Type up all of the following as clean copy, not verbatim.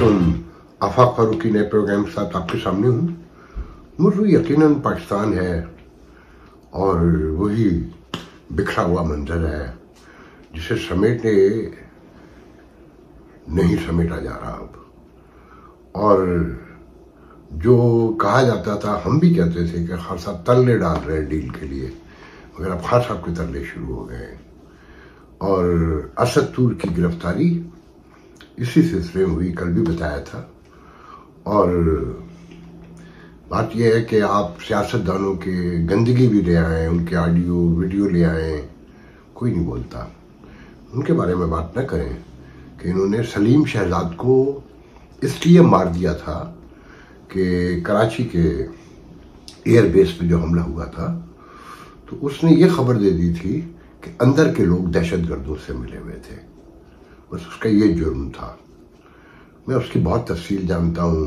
मासूम आफाक फारूकी नए प्रोग्राम के साथ आपके सामने हूँ। मुझे यकीनन पाकिस्तान है और वही बिखरा हुआ मंजर है जिसे समेटने नहीं समेटा जा रहा अब। और जो कहा जाता था, हम भी कहते थे कि खान साहब तल्ले डाल रहे हैं डील के लिए, मगर अब खान साहब के तल्ले शुरू हो गए। और असद तूर की गिरफ्तारी इसी सिलसिले में हुई, कल भी बताया था। और बात यह है कि आप सियासतदानों के गंदगी भी ले आए, उनके ऑडियो वीडियो ले आए, कोई नहीं बोलता। उनके बारे में बात न करें कि इन्होंने सलीम शहजाद को इसलिए मार दिया था कि कराची के एयरबेस पे जो हमला हुआ था तो उसने ये खबर दे दी थी कि अंदर के लोग दहशतगर्दों से मिले हुए थे। बस उसका ये जुर्म था। मैं उसकी बहुत तफसील जानता हूँ,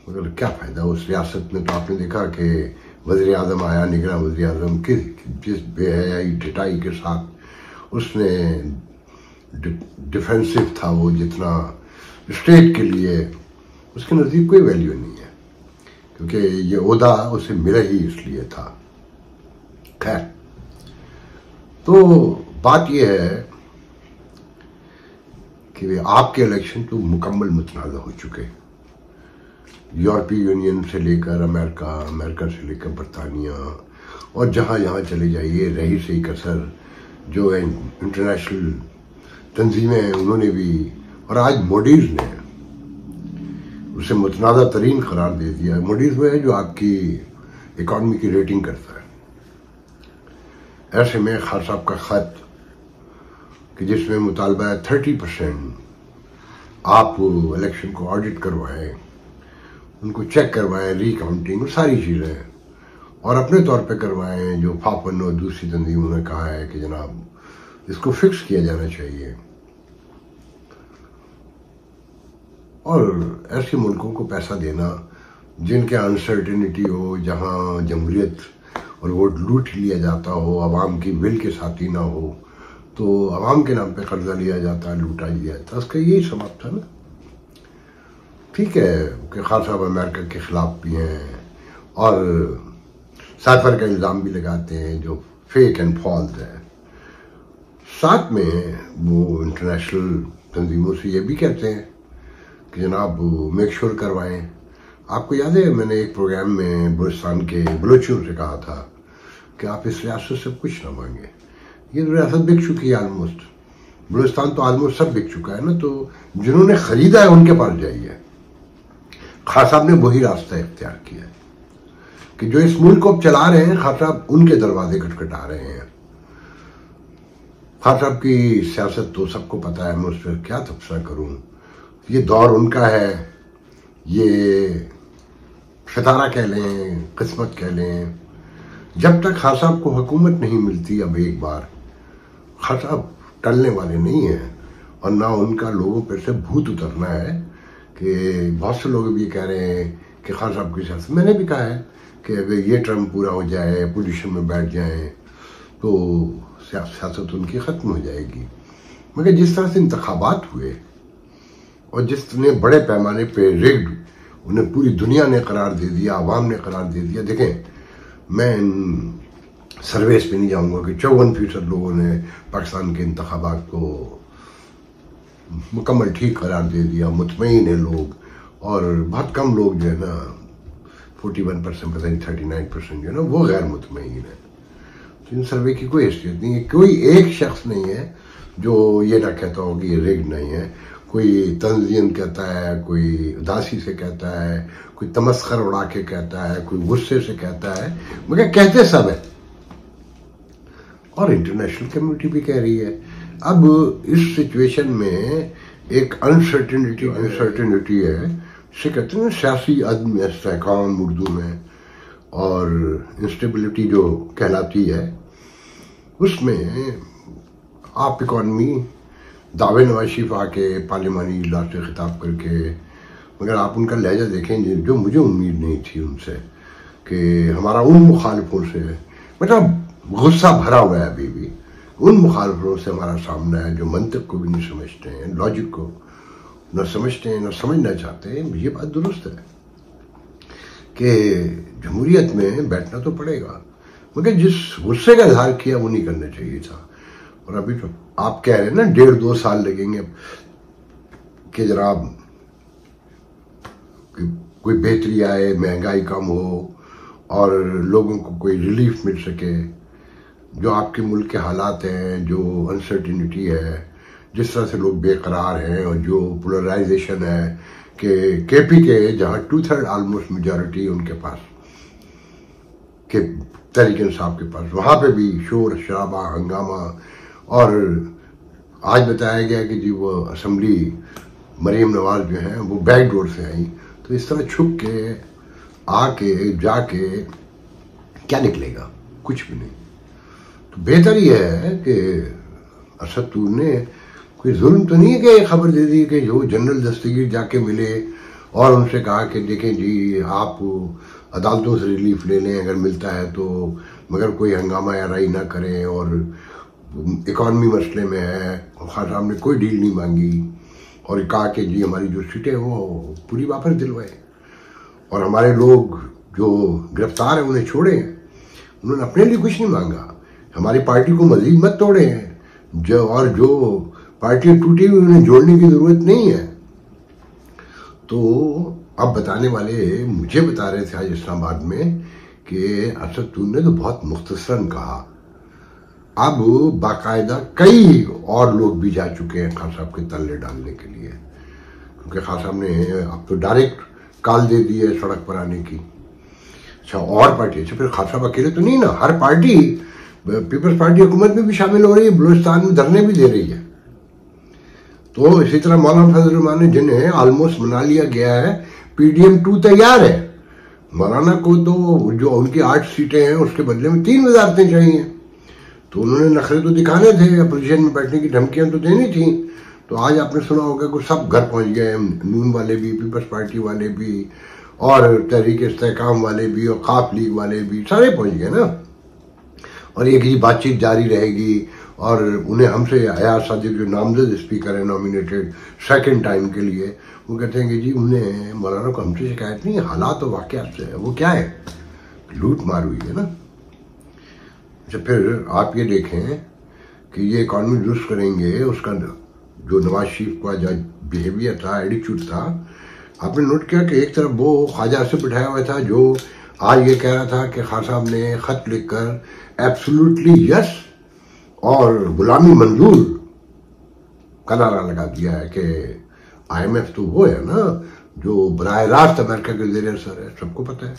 मगर क्या फ़ायदा उस रियासत में। तो आपने देखा कि वज़ीर आज़म आया, निगरान वज़ीर आज़म की जिस बेहयाई ढिठाई के साथ उसने डिफेंसिव था वो, जितना स्टेट के लिए उसके नज़दीक कोई वैल्यू नहीं है, क्योंकि ये ओहदा उसे मिला ही इसलिए था। खैर, तो बात यह है कि आपके इलेक्शन तो मुकम्मल मुतनाज़ा हो चुके। यूरोपीय यूनियन से लेकर अमेरिका, अमेरिका से लेकर बरतानिया, और जहाँ जहाँ चले जाइए रही सही कसर जो है इंटरनेशनल तंजीमें हैं उन्होंने भी, और आज मोडीज ने उसे मुतनाज़ा तरीन करार दे दिया। मोडीज में है जो आपकी इकॉनमी की रेटिंग करता है। ऐसे में खान साहब का खत कि जिसमें मुतालबा है 30% आप इलेक्शन को ऑडिट करवाएं, उनको चेक करवाएं, रिकाउंटिंग, सारी चीज़ें, और अपने तौर पे करवाएं। जो फापन और दूसरी तंजीमों ने कहा है कि जनाब इसको फिक्स किया जाना चाहिए। और ऐसे मुल्कों को पैसा देना जिनके अनसर्टेनिटी हो, जहाँ जमहूरियत और वोट लूट लिया जाता हो, अवाम की विल के साथ ही ना हो, तो अवाम के नाम पे कर्जा लिया जाता है, लूटा लिया जाता है। उसका यही सबब था ना। ठीक है कि खान साहब अमेरिका के खिलाफ भी हैं और साइफर का इल्ज़ाम भी लगाते हैं जो फेक एंड फॉल्स है। साथ में वो इंटरनेशनल तंजीमों से ये भी कहते हैं कि जनाब मेक श्योर करवाएं। आपको याद है मैंने एक प्रोग्राम में बलूचिस्तान के बलोचियों से कहा था कि आप इस रियासत से कुछ ना मांगे, ये रियासत बिक चुकी है ऑलमोस्ट। बलूचिस्तान तो ऑलमोस्ट सब बिक चुका है ना, तो जिन्होंने खरीदा है उनके पास जाइए। खान साहब ने वही रास्ता इख्तियार किया है कि जो इस मुल्क को अब चला रहे हैं, खान साहब उनके दरवाजे खटखटा रहे हैं। खान साहब की सियासत तो सबको पता है, मैं उस पर क्या तबसरा करूं। ये दौर उनका है, ये सितारा कह लें, किस्मत कह लें। जब तक खान साहब को हुकूमत नहीं मिलती, अब एक बार खान साहब टलने वाले नहीं हैं। और ना उनका लोगों पर से भूत उतरना है कि बहुत से लोग भी कह रहे हैं कि खान साहब की सियासत, मैंने भी कहा है कि अगर ये टर्म पूरा हो जाए, पोजीशन में बैठ जाएं, तो सियासत उनकी ख़त्म हो जाएगी। मगर जिस तरह से इंतखाबात हुए और जिसने बड़े पैमाने पे रिग्ड, उन्हें पूरी दुनिया ने करार दे दिया, आवाम ने करार दे दिया। देखें, मैं सर्वेस पे नहीं जाऊंगा कि 54% लोगों ने पाकिस्तान के इंतखाबात को मुकम्मल ठीक करार दे दिया, मुतमईन है लोग। और बहुत कम लोग जो है ना, 41%, पता नहीं 39% जो है ना, वो गैर मुतमईन है। तो इन सर्वे की कोई हैसियत नहीं है। कोई एक शख्स नहीं है जो ये ना कहता हो कि ये रिग्ड नहीं है। कोई तंजीम कहता है, कोई उदासी से कहता है, कोई तमस्खर उड़ा के कहता है, कोई गुस्से से कहता है, मगर कहते सब है। और इंटरनेशनल कम्युनिटी भी कह रही है। अब इस सिचुएशन में एक अनसर्टेनिटी है, इसे कहते हैं सियासी अदम इस्तेहकाम उर्दू में, और इंस्टेबिलिटी जो कहलाती है, उसमें आप इकॉनमी दावे नवाज शरीफ आके पार्लिमानी इजलास से खिताब करके, मगर आप उनका लहजा देखें जो मुझे उम्मीद नहीं थी उनसे, कि हमारा उन मुखालिफों से, मतलब गुस्सा भरा हुआ है अभी भी उन मुखालिफों से हमारा सामना है जो मंतिक को भी नहीं समझते हैं, लॉजिक को। न समझते हैं न समझना चाहते हैं। ये बात दुरुस्त है कि जमहूरियत में बैठना तो पड़ेगा, मगर जिस गुस्से का इजहार किया वो नहीं करना चाहिए था। और अभी तो आप कह रहे हैं ना 1.5-2 साल लगेंगे कि जनाब कोई बेहतरी आए, महंगाई कम हो और लोगों को कोई रिलीफ मिल सके। जो आपके मुल्क के हालात हैं, जो अनसर्टिनिटी है, जिस तरह से लोग बेकरार हैं और जो पोलराइजेशन है कि केपी के जहाँ 2/3 ऑलमोस्ट मेजॉरिटी उनके पास के तहरीक इंसाफ के पास, वहाँ पे भी शोर शराबा हंगामा। और आज बताया गया कि जी वो असम्बली मरीम नवाज जो हैं वो बैक डोर से आई। तो इस तरह छुप के आके जाके क्या निकलेगा? कुछ भी नहीं। तो बेहतर यह है कि असद तूर ने कोई जुल्म तो नहीं है कि खबर दे दी कि जो जनरल दस्तगीर जाके मिले और उनसे कहा कि देखें जी आप अदालतों से रिलीफ ले लें अगर मिलता है तो, मगर कोई हंगामा या राई ना करें, और इकॉनमी मसले में है। खान साहब ने कोई डील नहीं मांगी और कहा कि जी हमारी जो सीटें वो पूरी वापस दिलवाए और हमारे लोग जो गिरफ्तार हैं उन्हें छोड़े। उन्होंने अपने लिए कुछ नहीं मांगा, हमारी पार्टी को मजीद मत तोड़े जो पार्टी टूटी हुई उन्हें जोड़ने की जरूरत नहीं है। तो अब बताने वाले मुझे बता रहे थे आज इस्लामाबाद में कि असद तूर ने तो बहुत मुख्तसरन कहा। अब बाकायदा कई और लोग भी जा चुके हैं खान साहब के तल्ले डालने के लिए, क्योंकि खान साहब ने अब तो डायरेक्ट कॉल दे दी है सड़क पर आने की। अच्छा, और पार्टी, अच्छा फिर खान साहब अकेले तो नहीं ना, हर पार्टी, पीपल्स पार्टी हुकूमत में भी शामिल हो रही है, बलूचिस्तान में धरने भी दे रही है। तो इसी तरह मौलाना फजल रहमान ने, जिन्हें ऑलमोस्ट मना लिया गया है, PDM 2 तैयार है। मौलाना को तो जो उनकी 8 सीटें हैं उसके बदले में 3 वजारतें चाहिए। तो उन्होंने नखरे तो दिखाने थे, अपोजिशन में बैठने की धमकियां तो देनी थी। तो आज आपने सुना होगा कि सब घर पहुंच गए, नून वाले भी, पीपल्स पार्टी वाले भी और तहरीक इस्तेहकाम वाले भी और खाफ लीग वाले भी, सारे पहुंच गए ना। और एक ही बातचीत जारी रहेगी और उन्हें हमसे अयाज सादिक जो नामजद स्पीकर है नॉमिनेटेड 2nd टाइम के लिए, वो कहते हैं कि जी उन्हें मौलाना को हमसे शिकायत नहीं, हालात और वाक़यात से है। वो क्या है? लूट मार हुई है ना। अच्छा, फिर आप ये देखें कि ये इकॉनमी दुरुस्त करेंगे, उसका जो नवाज शरीफ का जो बिहेवियर था, एटीट्यूड था, आपने नोट किया कि एक तरफ वो ख्वाजा से बिठाया हुआ था जो आज ये कह रहा था कि खान साहब ने खत लिखकर एब्सोल्युटली यस और गुलामी मंजूर का नारा लगा दिया है कि IMF तो वो है ना जो बराह रास्त अमेरिका के ज़ेर असर है, सबको पता है।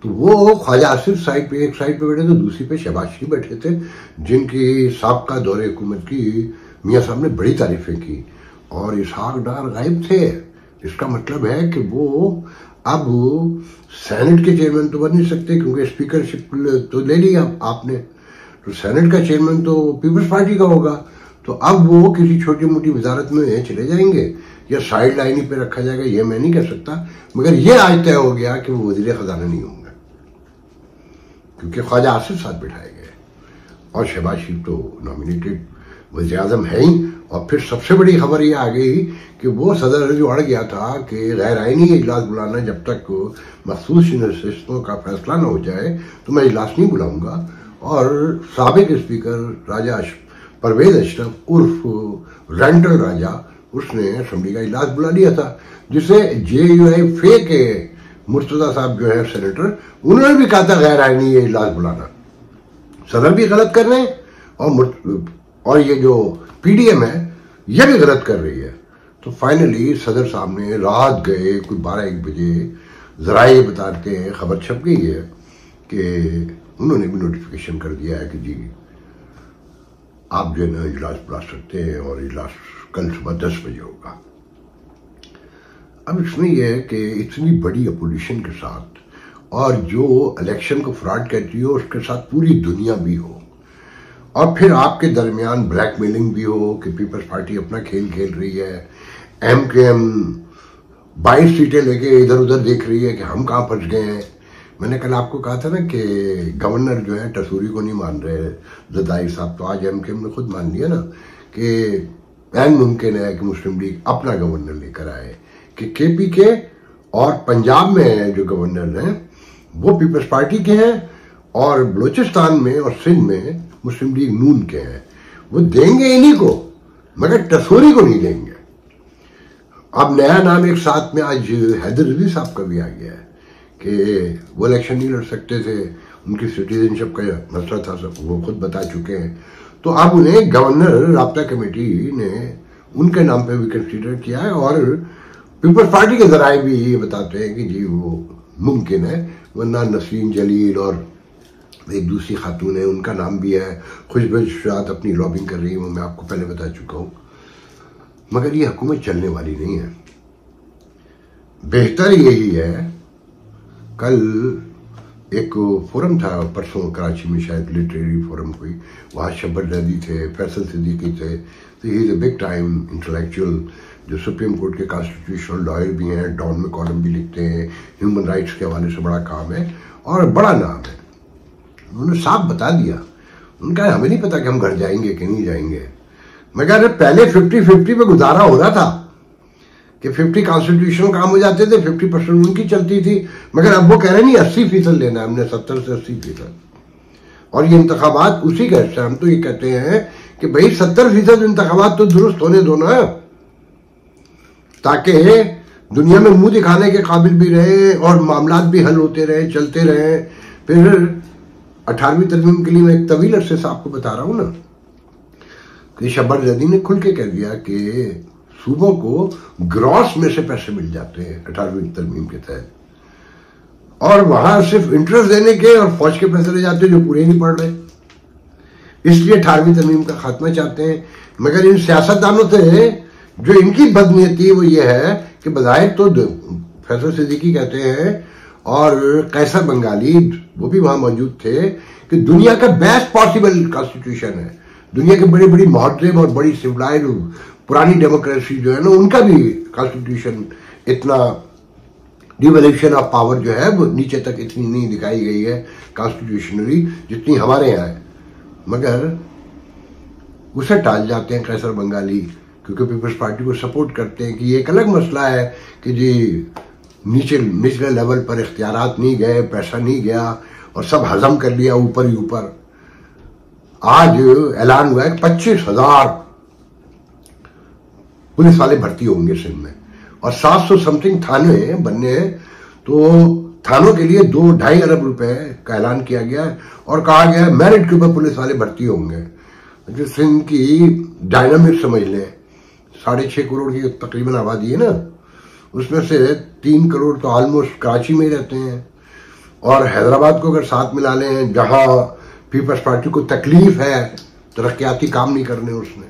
तो वो ख्वाजा आसिफ साइड पे, एक साइड पे बैठे थे, दूसरी पे शहबाज शरीफ बैठे थे, जिनकी साबका दौरे हुकूमत की मियाँ साहब ने बड़ी तारीफें की और इसहाक डार गायब थे। इसका मतलब है कि वो अब सेनेट के चेयरमैन तो बन नहीं सकते क्योंकि स्पीकरशिप तो ले ली आपने, तो सेनेट का चेयरमैन तो पीपल्स पार्टी का होगा। तो अब वो किसी छोटी मोटी वजारत में चले जाएंगे या साइड लाइन पे रखा जाएगा, ये मैं नहीं कह सकता, मगर ये आज तय हो गया कि वो वजीर खजाना नहीं होंगे क्योंकि ख्वाजा आसिफ साथ बिठाए गए और शहबाज शरीफ तो नॉमिनेटेड वज़ीर आज़म है ही। और फिर सबसे बड़ी खबर ये आ गई कि वो सदर जो अड़ गया था कि गैर आईनी इजलास बुलाना जब तक मखसूस नशिस्तों का फैसला न हो जाए तो मैं इजलास नहीं बुलाऊंगा। और साबिक स्पीकर राजा परवेज अशरफ उर्फ रेंटल राजा, उसने असम्बली का इजलास बुला लिया था, जिसे JUI के मुर्तजा साहब जो है सेनेटर, उन्होंने भी कहा था गैर आईनी ये इजलास बुलाना। सदर भी गलत कर रहे हैं और ये जो PDM है ये भी गलत कर रही है। तो फाइनली सदर साहब ने रात गए कोई 12-1 बजे जराए बताते हैं, खबर छप गई है कि उन्होंने भी नोटिफिकेशन कर दिया है कि जी आप जो है ना इजलास बुला सकते हैं और इजलास कल सुबह 10 बजे होगा। अब इसमें यह है कि इतनी बड़ी अपोजिशन के साथ और जो इलेक्शन को फ्रॉड कहती हो उसके साथ पूरी दुनिया भी हो और फिर आपके दरमियान ब्लैकमेलिंग भी हो कि पीपल्स पार्टी अपना खेल खेल रही है, MKM 22 सीटें लेके इधर उधर देख रही है कि हम कहाँ फंस गए हैं। मैंने कल आपको कहा था ना कि गवर्नर जो है टसूरी को नहीं मान रहे जरदारी साहब, तो आज MKM ने खुद मान लिया ना कि एन मुमकिन है कि मुस्लिम लीग अपना गवर्नर लेकर आए, कि केपी के और पंजाब में जो गवर्नर हैं वो पीपल्स पार्टी के हैं और बलूचिस्तान में और सिंध में मुस्लिम लीग नून के हैं। वो देंगे इन्हीं को, मगर टसूरी को नहीं देंगे। अब नया नाम एक साथ में आज हैदर अली साहब का भी आ गया है कि वो इलेक्शन नहीं लड़ सकते थे, उनकी सिटीजनशिप का मसला था, सब वो खुद बता चुके हैं। तो अब उन्हें गवर्नर राब्ता कमेटी ने उनके नाम पे भी कंसीडर किया है और पीपल्स पार्टी के जराए भी ये बताते हैं कि जी वो मुमकिन है, वरना नसरीन जलील और एक दूसरी खातून है उनका नाम भी है, खुशबू शाद अपनी लॉबिंग कर रही है, वो मैं आपको पहले बता चुका हूँ। मगर ये हुकूमत चलने वाली नहीं है। बेहतर यही है, कल एक फोरम था परसों कराची में, शायद लिटरेरी फोरम कोई, वहाँ शब्बर जैदी थे, फैसल सिद्दीकी थे, तो he is a big time intellectual जो सुप्रीम कोर्ट के कॉन्स्टिट्यूशनल लॉयर भी हैं, डॉन में कॉलम भी लिखते हैं, ह्यूमन राइट्स के हवाले से बड़ा काम है और बड़ा नाम है। उन्होंने साफ बता दिया, उनका हमें नहीं पता कि हम घर जाएंगे कि नहीं जाएंगे, मगर पहले 50-50 पे गुजारा हो रहा था कि 50 कॉन्स्टिट्यूशनल काम हो जाते थे, 50% उनकी चलती थी, मगर अब वो कह रहे नहीं 80% लेना है हमने, 70 से 80%। और ये इंतखाबात उसी का हिस्सा। हम तो ये कहते हैं कि भाई 70% इंतखाबात तो दुरुस्त होने दो ना, ताकि दुनिया में मुंह दिखाने के काबिल भी रहे और मामलात भी हल होते रहे, चलते रहे। फिर 18वीं तरमीम के लिए मैं एक तवील अरसे से आपको बता रहा हूं ना कि शब्बर जैदी ने खुल के कह दिया कि सूबों को ग्रॉस में से पैसे मिल जाते हैं 18वीं तरमीम के तहत, और वहां सिर्फ इंटरेस्ट देने के और फौज के पैसे ले जाते हैं जो पूरे नहीं पड़ रहे, इसलिए 18वीं तरमीम का खात्मा चाहते हैं। मगर इन सियासतदानों से जो इनकी बदनीयती है वो ये है कि बज़ाहिर तो फैसल सिद्दीकी कहते हैं और कैसर बंगाली वो भी वहां मौजूद थे कि दुनिया का बेस्ट पॉसिबल कॉन्स्टिट्यूशन है, दुनिया के बड़ी बड़ी मुहर्रम और बड़ी सिविलाइज्ड पुरानी डेमोक्रेसी जो है ना उनका भी कॉन्स्टिट्यूशन इतना डिवोल्यूशन ऑफ पावर जो है वो नीचे तक इतनी नहीं दिखाई गई है कॉन्स्टिट्यूशनली जितनी हमारे यहाँ है। मगर उसे टाल जाते हैं कैसर बंगाली, क्योंकि पीपल्स पार्टी को सपोर्ट करते हैं कि ये एक अलग मसला है कि जी निचले लेवल पर इख्तियारात नहीं गए, पैसा नहीं गया और सब हजम कर लिया ऊपर ही ऊपर। आज ऐलान हुआ है कि 25,000 पुलिस वाले भर्ती होंगे सिंध में और 700 समथिंग थाने बनने हैं, तो थानों के लिए 2-2.5 अरब रुपए का ऐलान किया गया है और कहा गया है मेरिट के ऊपर पुलिस वाले भर्ती होंगे। जो सिंध की डायनामिक समझ लें, 6.5 करोड़ की तकरीबन आबादी है ना, उसमें से 3 करोड़ तो ऑलमोस्ट कराची में ही रहते हैं, और हैदराबाद को अगर साथ मिला लें जहां पीपल्स पार्टी को तकलीफ है तरक्याती काम नहीं करने उसमें,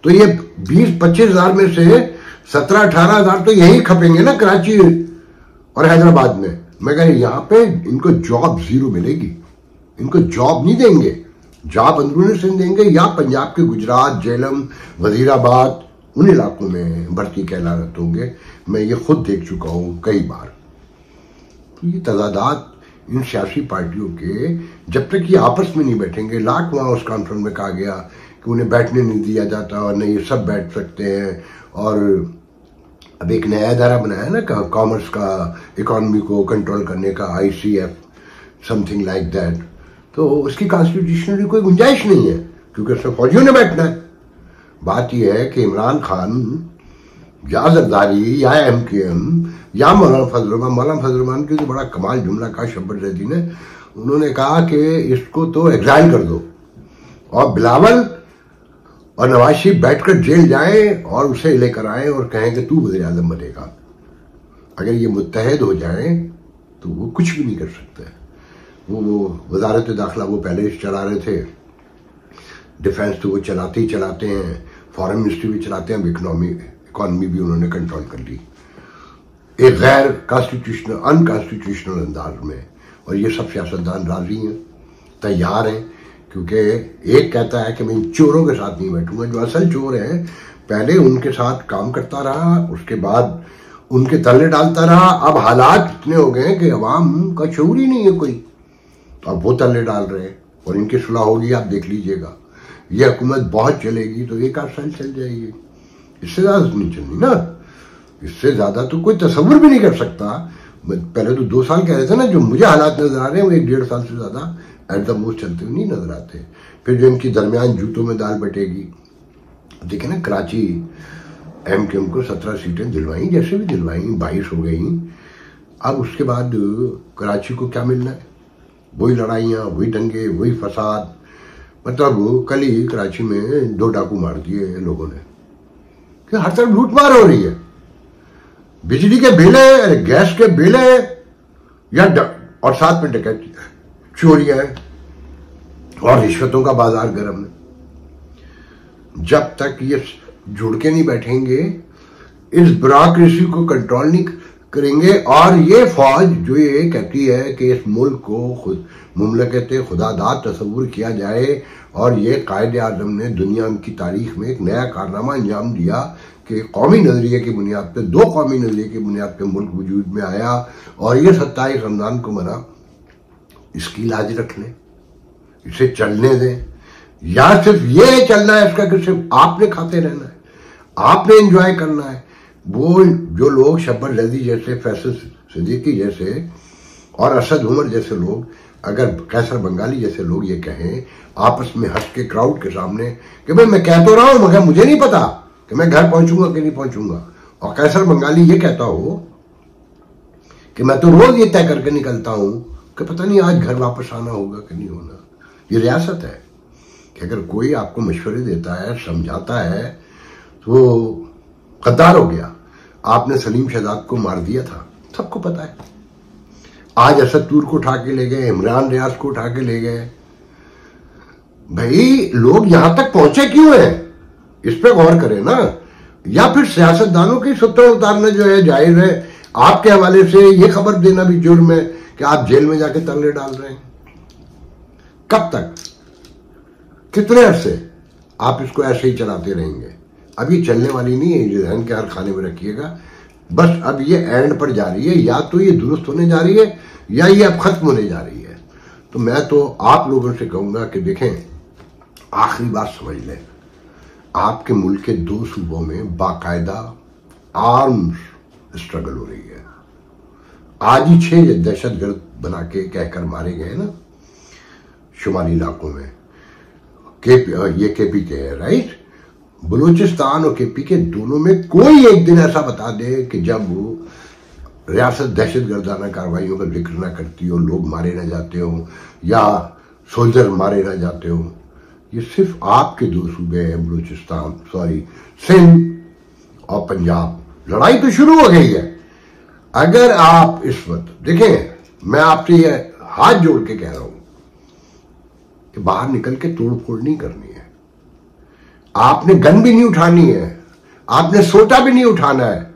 तो ये 20-25 हजार में से 17-18 हजार तो यही खपेंगे ना कराची और हैदराबाद में। मगर यहाँ पे इनको जॉब जीरो मिलेगी, इनको जॉब नहीं देंगे, जॉब अंदरूनी सिंध देंगे या पंजाब के गुजरात, जेलम, वजीराबाद उन इलाकों में भर्ती के ऐलान होंगे। मैं ये खुद देख चुका हूँ कई बार। तो ये तजादात इन सियासी पार्टियों के जब तक ये आपस में नहीं बैठेंगे, लाख वहां उस कॉन्फ्रेंस में कहा गया कि उन्हें बैठने नहीं दिया जाता और नहीं ये सब बैठ सकते हैं, और अब एक नया इदारा बनाया ना कॉमर्स का, इकोनॉमी को कंट्रोल करने का, ICF समथिंग लाइक दैट, तो उसकी कॉन्स्टिट्यूशनली कोई गुंजाइश नहीं है क्योंकि उसमें फौजियों ने बैठना है। बात यह है कि इमरान खान या जरदारी या MKM या मौलाना फजल रहमान की तो बड़ा कमाल जुमला कहा शब्बर जैदी ने, उन्होंने कहा कि इसको तो एग्जाइल कर दो और बिलावल और नवाज शरीफ बैठकर जेल जाएं और उसे लेकर आए और कहें कि तू वज़ीर आज़म बनेगा। अगर ये मुत्तहद हो जाएं तो वो कुछ भी नहीं कर सकते। वो वजारत दाखिला वो पहले चला रहे थे, डिफेंस तो वो चलाते ही चलाते हैं, फॉरेन मिनिस्ट्री भी चलाते हैं, इकोनॉमी भी उन्होंने कंट्रोल कर ली एक गैर कॉन्स्टिट्यूशनल अनकॉन्स्टिट्यूशनल अंदाज में। और ये सब सियासतदान राजी हैं, तैयार हैं, क्योंकि एक कहता है कि मैं इन चोरों के साथ नहीं बैठूंगा, जो असल चोर हैं पहले उनके साथ काम करता रहा, उसके बाद उनके तले डालता रहा। अब हालात इतने हो गए कि अवाम का शऊर ही नहीं है कोई, अब वो तले डाल रहे हैं और इनकी सुलह होगी, आप देख लीजिएगा। ये हुकूमत बहुत चलेगी तो 1 आध साल चल जाएगी, इससे ज्यादा तो नहीं चलनी ना। इससे ज्यादा तो कोई तस्वुर भी नहीं कर सकता। पहले तो 2 साल कह रहे थे ना, जो मुझे हालात नजर आ रहे हैं वो 1-1.5 साल से ज्यादा एट द मोस्ट चलते हुए नहीं नजर आते। फिर जो इनकी दरमियान जूतों में दाल बटेगी, देखे ना कराची एमकेएम को 17 सीटें दिलवाई, जैसे भी दिलवाई 22 हो गई। अब उसके बाद कराची को क्या मिलना है? वही लड़ाइयाँ, वही दंगे, वही फसाद। मतलब कल ही कराची में 2 डाकू मार दिए लोगों ने, कि हर तरफ लूटमार हो रही है। बिजली के बिल है, गैस के बिल है, या और साथ में डकैती, चोरियां है और रिश्वतों का बाजार गर्म है। जब तक ये जुड़ के नहीं बैठेंगे, इस ब्यूरोक्रेसी को कंट्रोल नहीं करेंगे, और ये फौज जो ये कहती है कि इस मुल्क को खुद मुमलकत खुदादाद तस्वुर किया जाए, और ये कायदे आजम ने दुनिया की तारीख में एक नया कारनामा अंजाम दिया कि कौमी नजरिए की बुनियाद पे, 2 कौमी नजरिए की बुनियाद पे मुल्क वजूद में आया, और ये 27 रमजान को मना। इसकी लाज रख लें, इसे चलने दें, या सिर्फ ये चलना है इसका कि सिर्फ आपने खाते रहना है, आपने एंजॉय करना है। वो जो लोग शब्बर जल्दी जैसे, फैसल सिद्दीकी जैसे और असद उमर जैसे लोग, अगर कैसर बंगाली जैसे लोग ये कहें आपस में हंस के क्राउड के सामने कि भाई मैं कह तो रहा हूं मगर मुझे नहीं पता कि मैं घर पहुंचूंगा कि नहीं पहुंचूंगा, और कैसर बंगाली ये कहता हो कि मैं तो रोज ये तय करके निकलता हूं कि पता नहीं आज घर वापस आना होगा कि नहीं होना। ये रियासत है कि अगर कोई आपको मशवरे देता है, समझाता है, तो गद्दार हो गया। आपने सलीम शहजाद को मार दिया था, सबको पता है। आज असद तूर को उठा के ले गए, इमरान रियाज को उठा के ले गए। भाई लोग यहां तक पहुंचे क्यों है, इस पे गौर करें ना। या फिर सियासतदानों की सूत्र उतारना जो है जाहिर है, आपके हवाले से ये खबर देना भी जुर्म है कि आप जेल में जाके तरले डाल रहे हैं। कब तक, कितने अरसे आप इसको ऐसे ही चलाते रहेंगे? अब ये चलने वाली नहीं है, ये जहन के हर खाने में रखिएगा। बस अब ये एंड पर जा रही है, या तो ये दुरुस्त होने जा रही है या ये अब खत्म होने जा रही है। तो मैं तो आप लोगों से कहूंगा कि देखें, आखिरी बात समझ लें, आपके मुल्क के 2 सूबों में बाकायदा आर्म्स स्ट्रगल हो रही है। आज ही 6 दहशतगर्द बना के कहकर मारे गए ना शुमाली इलाकों में। ये केपी के है, राइट। बलूचिस्तान और केपी के दोनों में कोई एक दिन ऐसा बता दे कि जब वो रियासत दहशतगर्दाना कार्रवाइयों का जिक्र ना करती हो, लोग मारे ना जाते हो या सोल्जर मारे ना जाते हो। ये सिर्फ आपके 2 सूबे हैं, बलूचिस्तान, सिंध और पंजाब। लड़ाई तो शुरू हो गई है। अगर आप इस वक्त देखें, मैं आपसे ये हाथ जोड़ के कह रहा हूं कि बाहर निकल के तोड़ फोड़ नहीं करनी है। आपने गन भी नहीं उठानी है, आपने सोटा भी नहीं उठाना है।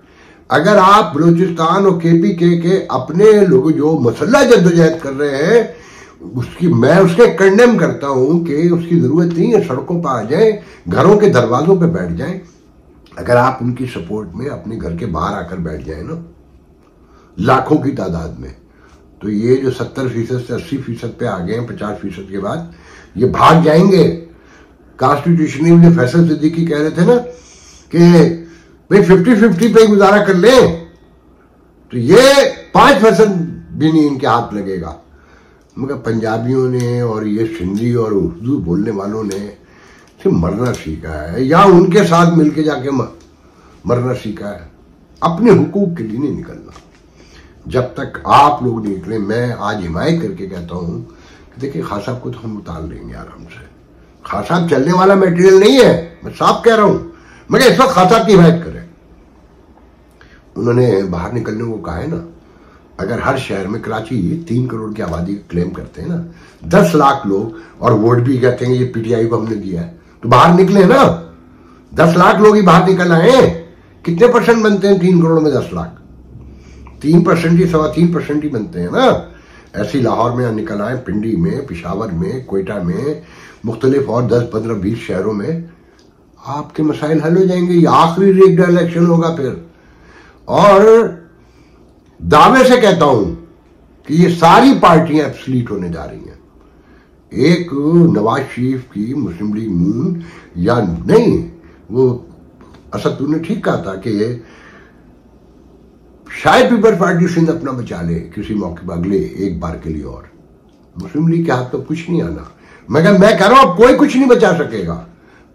अगर आप बलूचिस्तान और केपी के अपने लोग जो मसल्ला जद्दोजहद कर रहे हैं, मैं उसके कंडेम करता हूं कि उसकी जरूरत नहीं है सड़कों पर आ जाए, घरों के दरवाजों पे बैठ जाए। अगर आप उनकी सपोर्ट में अपने घर के बाहर आकर बैठ जाए ना, लाखों की तादाद में, तो ये जो 70% से 80% पे आ गए हैं, 50% के बाद ये भाग जाएंगे। कॉन्स्टिट्यूशनली जो फैसल सिद्दीकी कह रहे थे ना कि भाई 50-50 पे गुजारा कर ले, तो ये 5% भी नहीं इनके हाथ लगेगा। मगर पंजाबियों ने और ये सिंधी और उर्दू बोलने वालों ने सिर्फ मरना सीखा है, या उनके साथ मिलके जाके मरना सीखा है। अपने हुकूक के लिए नहीं निकलना। जब तक आप लोग नहीं निकले, मैं आज हिमायत करके कहता हूं कि देखिए खान साहब को तो हम उतार लेंगे आराम से। खान साहब चलने वाला मटेरियल नहीं है, मैं साफ कह रहा हूं। मगर इस वक्त खान साहब की हिमायत करें। उन्होंने बाहर निकलने को कहा है ना। अगर हर शहर में, कराची 3 करोड़ की आबादी क्लेम करते हैं ना, 10 लाख लोग और वोट भी कहते हैं ये पीटीआई को हमने दिया है, तो बाहर निकले ना। 10 लाख लोग ही बाहर निकल आए। कितने % बनते हैं 3 करोड़ में 10 लाख? 3% ही, 3.25% ही बनते हैं ना। ऐसी लाहौर में निकल आए, पिंडी में, पिशावर में, कोयटा में, मुख्तलिफ और 10, 15, 20 शहरों में। आपके मसाइल हल हो जाएंगे। ये आखिरी रिग्ड इलेक्शन होगा फिर। और दावे से कहता हूं कि ये सारी पार्टियां एब्सलीट होने जा रही हैं। एक नवाज शरीफ की मुस्लिम लीग नून या नहीं, वो असद तूने ठीक कहा था कि शायद पीपल्स पार्टी सिंध अपना बचा ले किसी मौके पर अगले एक बार के लिए, और मुस्लिम लीग के हाथ तो कुछ नहीं आना। मैं कह रहा हूं अब कोई कुछ नहीं बचा सकेगा,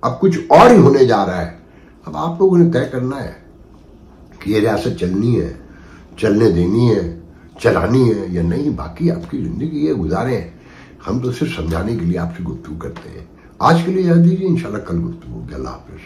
अब कुछ और ही होने जा रहा है। अब आप लोगों ने तय करना है कि ये रियासत चलनी है, चलने देनी है, चलानी है या नहीं। बाकी आपकी जिंदगी है, गुजारें। हम तो सिर्फ समझाने के लिए आपसे गुफ्तगू करते हैं। आज के लिए याद दीजिए, इंशाल्लाह कल गुफ्तगू होगी। अल्लाह हाफिज।